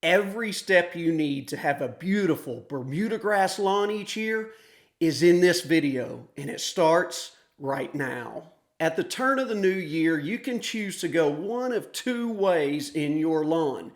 Every step you need to have a beautiful Bermuda grass lawn each year is in this video, and it starts right now. At the turn of the new year, you can choose to go one of two ways in your lawn.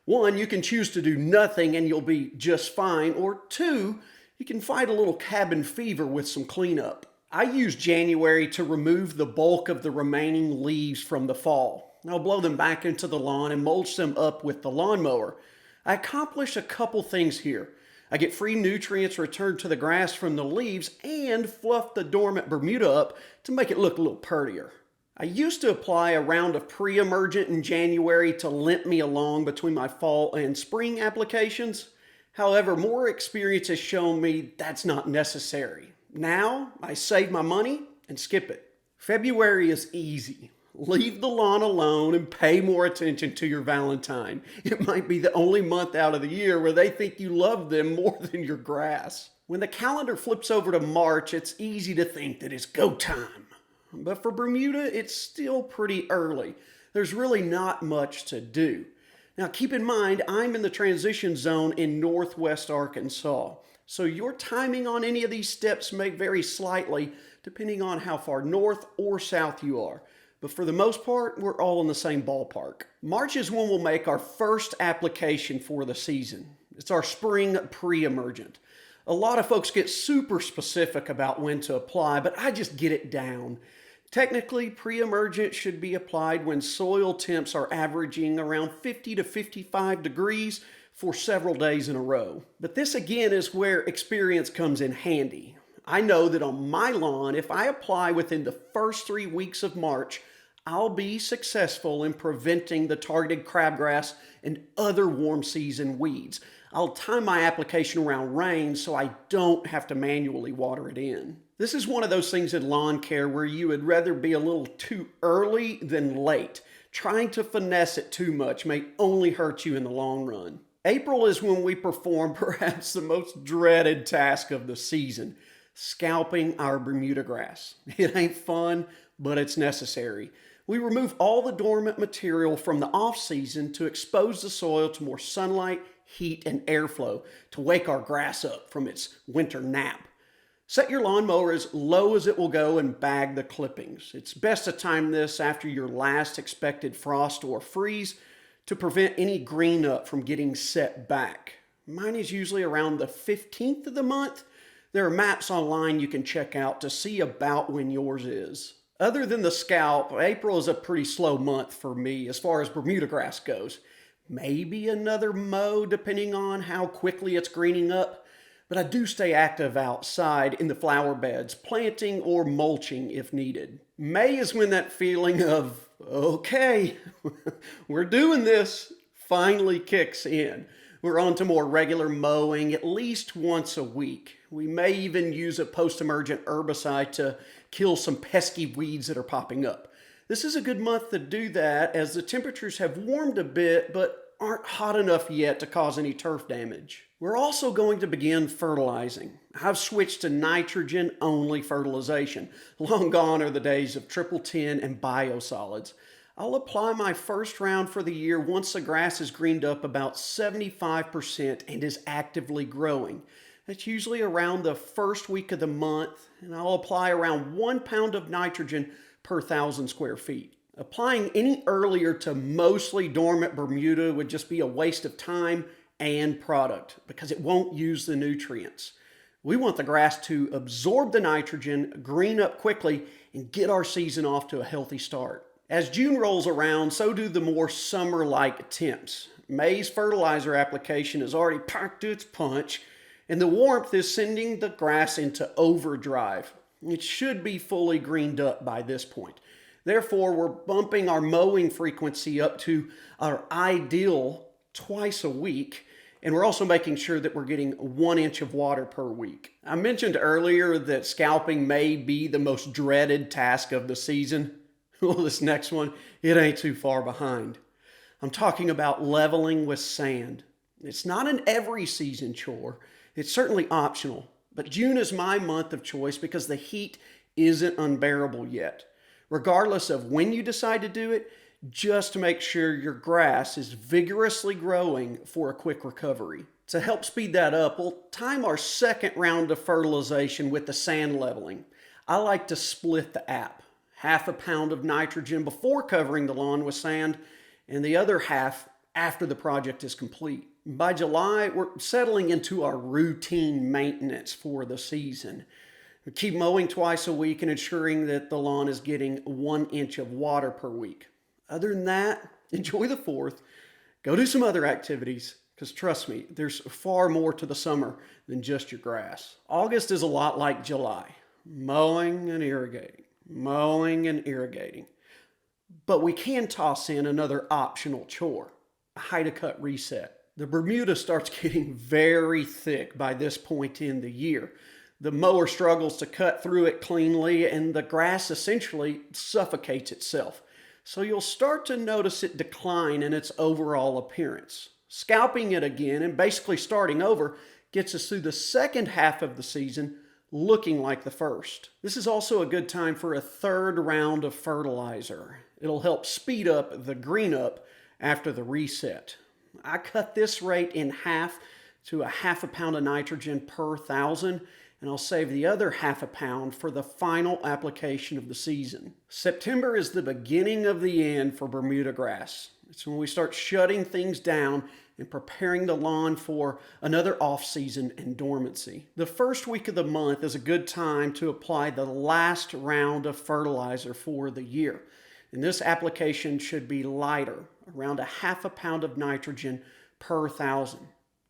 One, you can choose to do nothing and you'll be just fine, or two, you can fight a little cabin fever with some cleanup. I use January to remove the bulk of the remaining leaves from the fall. I'll blow them back into the lawn and mulch them up with the lawnmower. I accomplish a couple things here. I get free nutrients returned to the grass from the leaves and fluff the dormant Bermuda up to make it look a little prettier. I used to apply a round of pre-emergent in January to limp me along between my fall and spring applications. However, more experience has shown me that's not necessary. Now, I save my money and skip it. February is easy. Leave the lawn alone and pay more attention to your Valentine. It might be the only month out of the year where they think you love them more than your grass. When the calendar flips over to March, it's easy to think that it's go time. But for Bermuda, it's still pretty early. There's really not much to do. Now keep in mind, I'm in the transition zone in northwest Arkansas. So your timing on any of these steps may vary slightly depending on how far north or south you are. But for the most part, we're all in the same ballpark. March is when we'll make our first application for the season. It's our spring pre-emergent. A lot of folks get super specific about when to apply, but I just get it down. Technically, pre-emergent should be applied when soil temps are averaging around 50 to 55 degrees for several days in a row. But this again is where experience comes in handy. I know that on my lawn, if I apply within the first 3 weeks of March, I'll be successful in preventing the targeted crabgrass and other warm season weeds. I'll time my application around rain so I don't have to manually water it in. This is one of those things in lawn care where you would rather be a little too early than late. Trying to finesse it too much may only hurt you in the long run. April is when we perform perhaps the most dreaded task of the season, scalping our Bermuda grass. It ain't fun, but it's necessary. We remove all the dormant material from the off-season to expose the soil to more sunlight, heat, and airflow to wake our grass up from its winter nap. Set your lawnmower as low as it will go and bag the clippings. It's best to time this after your last expected frost or freeze to prevent any green up from getting set back. Mine is usually around the 15th of the month. There are maps online you can check out to see about when yours is. Other than the scalp, April is a pretty slow month for me as far as Bermuda grass goes. Maybe another mow depending on how quickly it's greening up, but I do stay active outside in the flower beds, planting or mulching if needed. May is when that feeling of, okay, we're doing this, finally kicks in. We're on to more regular mowing at least once a week. We may even use a post-emergent herbicide to kill some pesky weeds that are popping up. This is a good month to do that as the temperatures have warmed a bit but aren't hot enough yet to cause any turf damage. We're also going to begin fertilizing. I've switched to nitrogen-only fertilization. Long gone are the days of triple 10 and biosolids. I'll apply my first round for the year once the grass is greened up about 75% and is actively growing. That's usually around the first week of the month, and I'll apply around 1 pound of nitrogen per 1,000 square feet. Applying any earlier to mostly dormant Bermuda would just be a waste of time and product because it won't use the nutrients. We want the grass to absorb the nitrogen, green up quickly, and get our season off to a healthy start. As June rolls around, so do the more summer-like temps. May's fertilizer application is already packed to its punch, and the warmth is sending the grass into overdrive. It should be fully greened up by this point. Therefore, we're bumping our mowing frequency up to our ideal twice a week, and we're also making sure that we're getting 1 inch of water per week. I mentioned earlier that scalping may be the most dreaded task of the season. Well, this next one, it ain't too far behind. I'm talking about leveling with sand. It's not an every season chore. It's certainly optional, but June is my month of choice because the heat isn't unbearable yet. Regardless of when you decide to do it, just to make sure your grass is vigorously growing for a quick recovery. To help speed that up, we'll time our second round of fertilization with the sand leveling. I like to split the app. Half a pound of nitrogen before covering the lawn with sand, and the other half after the project is complete. By July, we're settling into our routine maintenance for the season. We keep mowing twice a week and ensuring that the lawn is getting 1 inch of water per week. Other than that, enjoy the 4th. Go do some other activities, because trust me, there's far more to the summer than just your grass. August is a lot like July. Mowing and irrigating, mowing and irrigating. But we can toss in another optional chore, a hide-a-cut reset. The Bermuda starts getting very thick by this point in the year. The mower struggles to cut through it cleanly, and the grass essentially suffocates itself. So you'll start to notice it decline in its overall appearance. Scalping it again and basically starting over gets us through the second half of the season looking like the first. This is also a good time for a third round of fertilizer. It'll help speed up the green up after the reset. I cut this rate in half to a half a pound of nitrogen per 1,000, and I'll save the other half a pound for the final application of the season. September is the beginning of the end for Bermudagrass. It's when we start shutting things down and preparing the lawn for another off-season and dormancy. The first week of the month is a good time to apply the last round of fertilizer for the year. And this application should be lighter, around a half a pound of nitrogen per 1,000.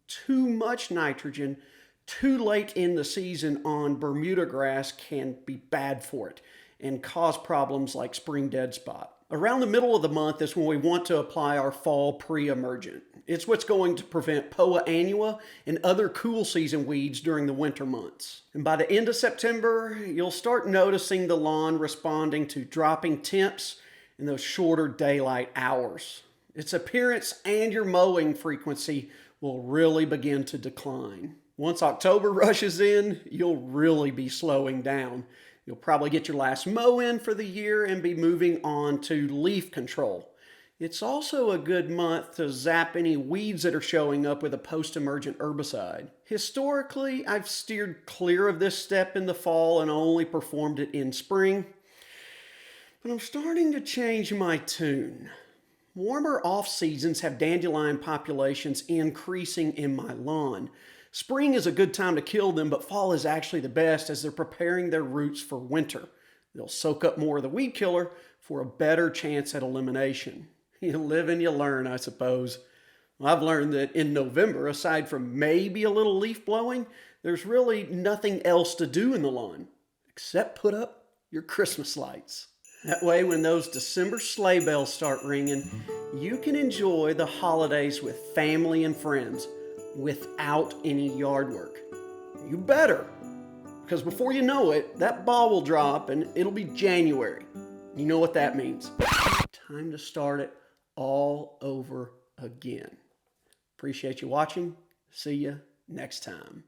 Too much nitrogen too late in the season on Bermudagrass can be bad for it and cause problems like spring dead spot. Around the middle of the month is when we want to apply our fall pre-emergent. It's what's going to prevent Poa annua and other cool season weeds during the winter months. And by the end of September, you'll start noticing the lawn responding to dropping temps and those shorter daylight hours. Its appearance and your mowing frequency will really begin to decline. Once October rushes in, you'll really be slowing down. You'll probably get your last mow in for the year and be moving on to leaf control. It's also a good month to zap any weeds that are showing up with a post-emergent herbicide. Historically, I've steered clear of this step in the fall and only performed it in spring. But I'm starting to change my tune. Warmer off-seasons have dandelion populations increasing in my lawn. Spring is a good time to kill them, but fall is actually the best as they're preparing their roots for winter. They'll soak up more of the weed killer for a better chance at elimination. You live and you learn, I suppose. Well, I've learned that in November, aside from maybe a little leaf blowing, there's really nothing else to do in the lawn except put up your Christmas lights. That way, when those December sleigh bells start ringing, you can enjoy the holidays with family and friends without any yard work. You better, because before you know it, that ball will drop and it'll be January. You know what that means. Time to start it all over again. Appreciate you watching. See you next time.